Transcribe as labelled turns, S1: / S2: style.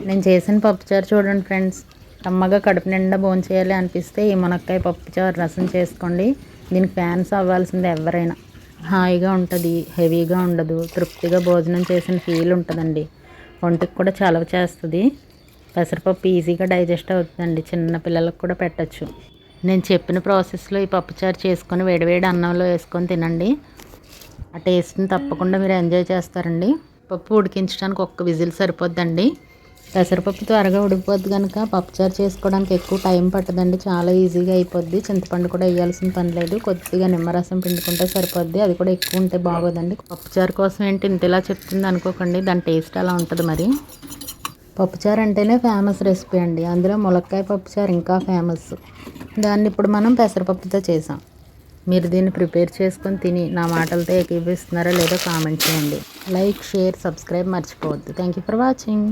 S1: నేను చేసిన పప్పుచారు చూడండి ఫ్రెండ్స్, కమ్మగా కడుపు నిండా భోంచేయాలి అనిపిస్తే ఈ మునక్కాయ పప్పుచారు రసం చేసుకోండి. దీనికి ఫ్యాన్స్ అవ్వాల్సిందే ఎవరైనా. హాయిగా ఉంటుంది, హెవీగా ఉండదు, తృప్తిగా భోజనం చేసిన ఫీల్ ఉంటుందండి. ఒంటికి కూడా చలవ చేస్తుంది. పెసరపప్పు ఈజీగా డైజెస్ట్ అవుతుందండి, చిన్న పిల్లలకు కూడా పెట్టచ్చు. నేను చెప్పిన ప్రాసెస్లో ఈ పప్పుచారు చేసుకొని వేడివేడి అన్నంలో వేసుకొని తినండి. ఆ టేస్ట్ని తప్పకుండా మీరు ఎంజాయ్ చేస్తారండి. పప్పు ఉడికించడానికి ఒక్క విజిల్ సరిపోద్దండి. పెసరపప్పు త్వరగా ఉడికిపోద్ది కనుక పప్పుచారు చేసుకోవడానికి ఎక్కువ టైం పట్టదండి, చాలా ఈజీగా అయిపోద్ది. చింతపండు కూడా వేయాల్సిన పని లేదు, కొద్దిగా నిమ్మరసం పిండుకుంటే సరిపోద్ది. అది కూడా ఎక్కువ ఉంటే బాగోదండి. పప్పుచారు కోసం ఏంటి ఇంత ఇలా చెప్తుంది అనుకోకండి, దాని టేస్ట్ అలా ఉంటుంది. మరి పప్పుచారు అంటేనే ఫేమస్ రెసిపీ అండి, అందులో ములక్కాయ పప్పుచారు ఇంకా ఫేమస్. దాన్ని ఇప్పుడు మనం పెసరపప్పుతో చేసాం. మీరు దీన్ని ప్రిపేర్ చేసుకొని తిని నా మాటలతో ఏకీభవిస్తున్నారా లేదో కామెంట్ చేయండి. లైక్, షేర్, సబ్స్క్రైబ్ మర్చిపోవద్దు. Thank you for watching.